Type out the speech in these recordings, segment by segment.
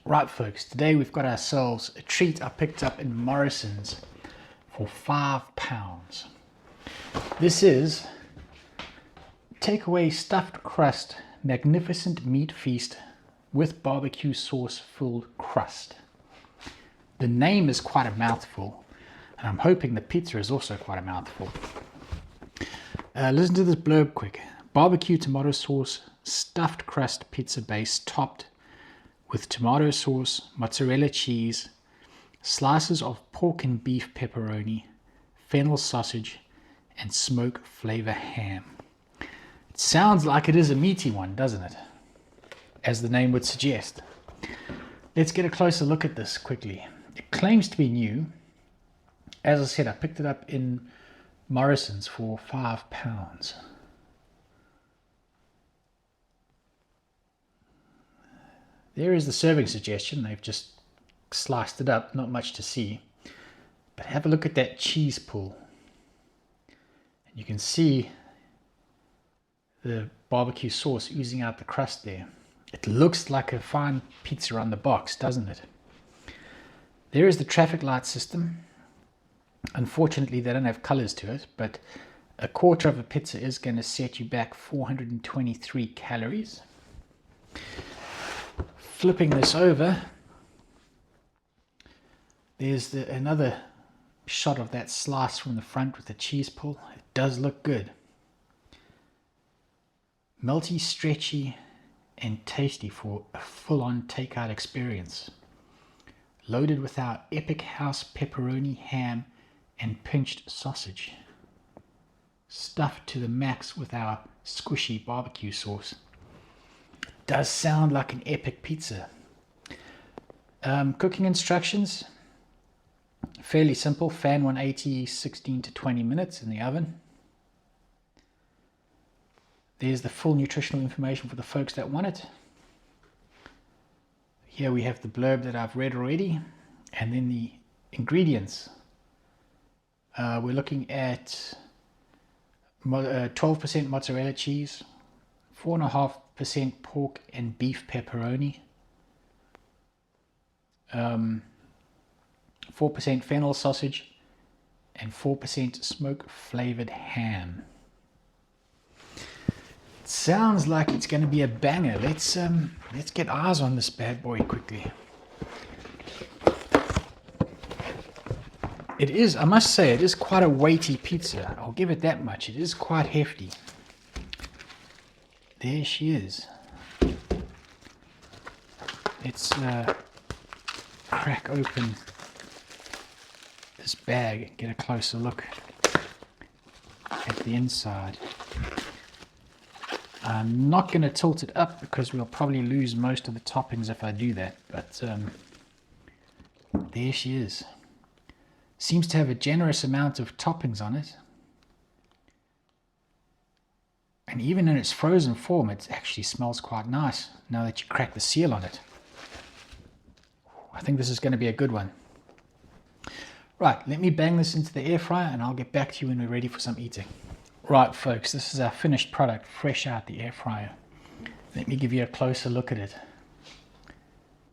Right folks, today we've got ourselves a treat I picked up in Morrisons for £5. This is takeaway stuffed crust magnificent meat feast with barbecue sauce filled crust. The name is quite a mouthful, and I'm hoping the pizza is also quite a mouthful. Listen to this blurb quick. Barbecue tomato sauce stuffed crust pizza base topped with tomato sauce, mozzarella cheese, slices of pork and beef pepperoni, fennel sausage, and smoke flavor ham. It sounds like it is a meaty one, doesn't it? As the name would suggest. Let's get a closer look at this quickly. It claims to be new. As I said, I picked it up in Morrisons for £5. There is the serving suggestion. They've just sliced it up, not much to see. But have a look at that cheese pull. And you can see the barbecue sauce oozing out the crust there. It looks like a fine pizza on the box, doesn't it? There is the traffic light system. Unfortunately, they don't have colors to it, but a quarter of a pizza is going to set you back 423 calories. Flipping this over, there's another shot of that slice from the front with the cheese pull. It does look good. Melty, stretchy, and tasty for a full-on takeout experience. Loaded with our epic house pepperoni, ham, and pinched sausage. Stuffed to the max with our squishy barbecue sauce. Does sound like an epic pizza. Cooking instructions, fairly simple. Fan 180, 16 to 20 minutes in the oven. There's the full nutritional information for the folks that want it. Here we have the blurb that I've read already, and then the ingredients. We're looking at 12% mozzarella cheese, 4.5% pork and beef pepperoni, 4% fennel sausage, and 4% smoke flavored ham. It sounds like it's going to be a banger. Let's get eyes on this bad boy quickly. It is, I must say, it is quite a weighty pizza. I'll give it that much. It is quite hefty. There she is. Let's crack open this bag and get a closer look at the inside. I'm not going to tilt it up because we'll probably lose most of the toppings if I do that, but there she is. Seems to have a generous amount of toppings on it. And even in its frozen form, it actually smells quite nice now that you crack the seal on it. I think this is going to be a good one. Right, let me bang this into the air fryer and I'll get back to you when we're ready for some eating. Right folks, this is our finished product, fresh out the air fryer. Let me give you a closer look at it.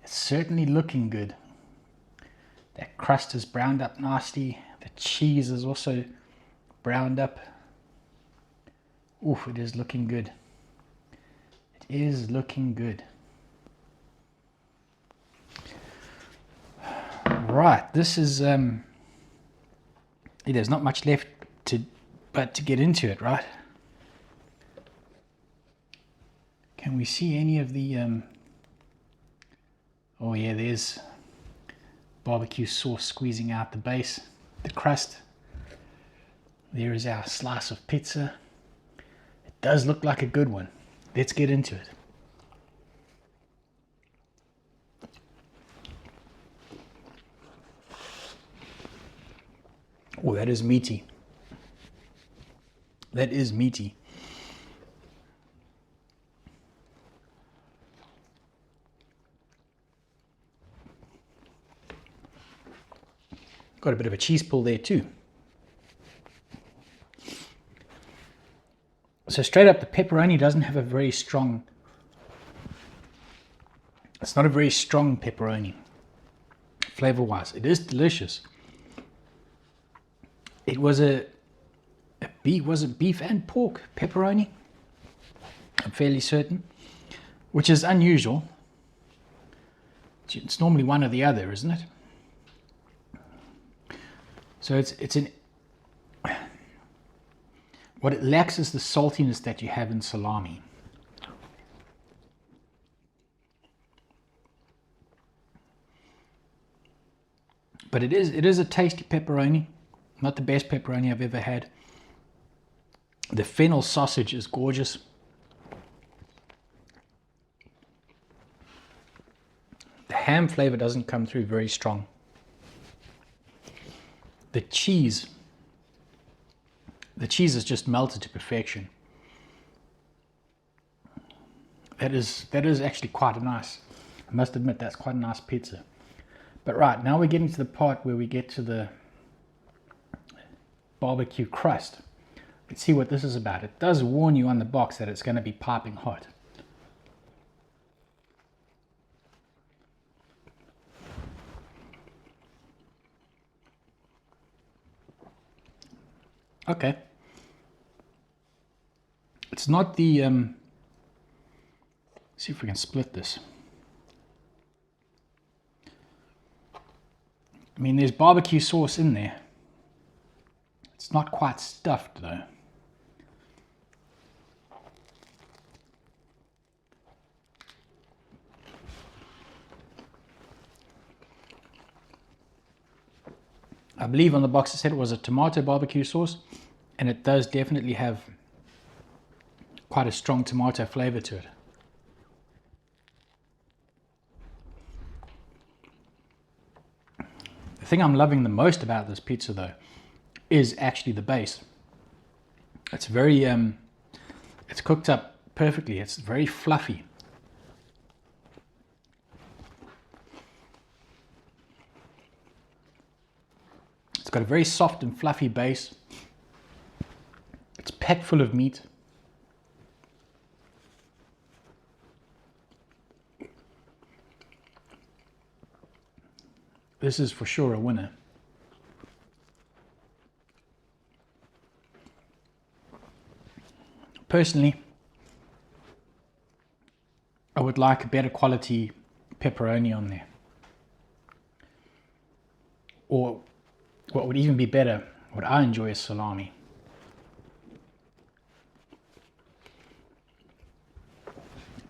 It's certainly looking good. That crust is browned up nicely. The cheese is also browned up. Oof, it is looking good. It is looking good. Right, this is there's not much left but to get into it, right? Can we see any of the oh yeah, there's barbecue sauce squeezing out the base, the crust. There is our slice of pizza. It does look like a good one. Let's get into it. Oh, that is meaty. That is meaty. Got a bit of a cheese pull there too. So straight up, the pepperoni doesn't have a very strong It's not a very strong pepperoni, flavor-wise. It is delicious. It was a beef, was it beef and pork pepperoni? I'm fairly certain, which is unusual. It's normally one or the other, isn't it? So it's an, what it lacks is the saltiness that you have in salami. But it is a tasty pepperoni. Not the best pepperoni I've ever had. The fennel sausage is gorgeous. The ham flavor doesn't come through very strong. The cheese is just melted to perfection. That is actually quite nice. I must admit, that's quite a nice pizza. But right, now we're getting to the part where we get to the barbecue crust. Let's see what this is about. It does warn you on the box that it's going to be piping hot. Okay. It's not the, see if we can split this. I mean, there's barbecue sauce in there. It's not quite stuffed though. I believe on the box it said it was a tomato barbecue sauce, and it does definitely have quite a strong tomato flavor to it. The thing I'm loving the most about this pizza though is actually the base. It's very, it's cooked up perfectly. It's very fluffy. It's got a very soft and fluffy base. It's packed full of meat. This is for sure a winner. Personally, I would like a better quality pepperoni on there. Or what would even be better, what I enjoy is salami.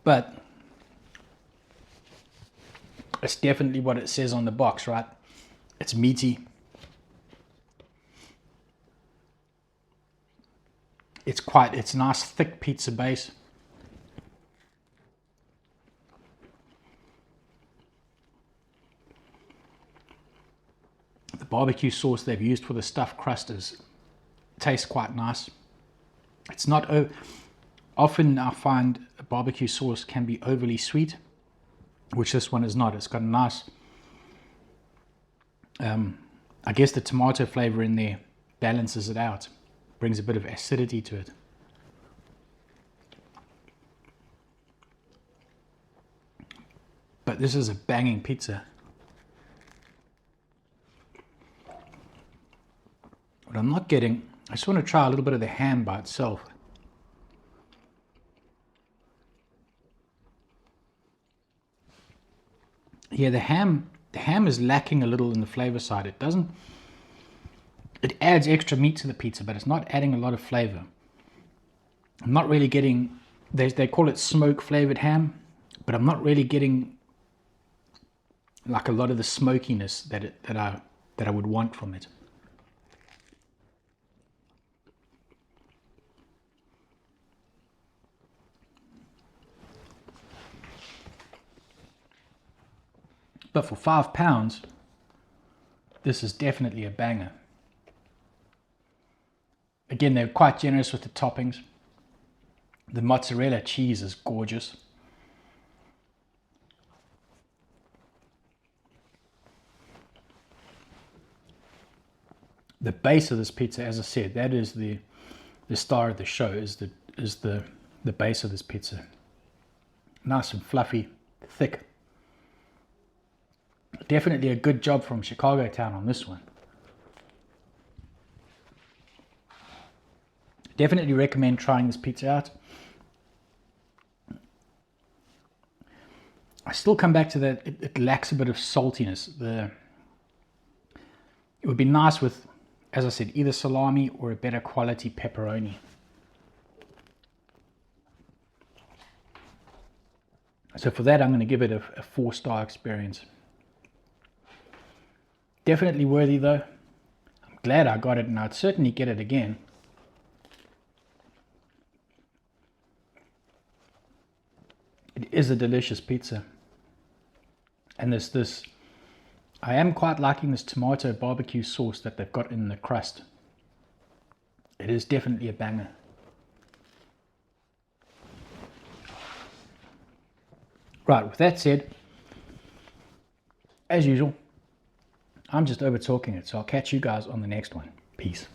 But it's definitely what it says on the box, right? It's meaty. It's a nice thick pizza base. The barbecue sauce they've used for the stuffed crust tastes quite nice. It's not, often I find a barbecue sauce can be overly sweet, which this one is not. It's got a nice, I guess the tomato flavor in there balances it out, brings a bit of acidity to it. But this is a banging pizza. What I'm not getting, I just want to try a little bit of the ham by itself. Yeah, the ham is lacking a little in the flavor side. It adds extra meat to the pizza, but it's not adding a lot of flavor. I'm not really getting, they call it smoke flavored ham, but I'm not really getting like a lot of the smokiness that I would want from it. But for £5, this is definitely a banger. Again, they're quite generous with the toppings. The mozzarella cheese is gorgeous. The base of this pizza, as I said, that is the star of the show, is the base of this pizza. Nice and fluffy, thick. Definitely a good job from Chicago Town on this one. Definitely recommend trying this pizza out. I still come back to that, it lacks a bit of saltiness. It would be nice with, as I said, either salami or a better quality pepperoni. So for that, I'm going to give it a 4-star experience. Definitely worthy though. I'm glad I got it, and I'd certainly get it again. It is a delicious pizza. And this, I am quite liking this tomato barbecue sauce that they've got in the crust. It is definitely a banger. Right, with that said, as usual, I'm just over talking it, so I'll catch you guys on the next one. Peace.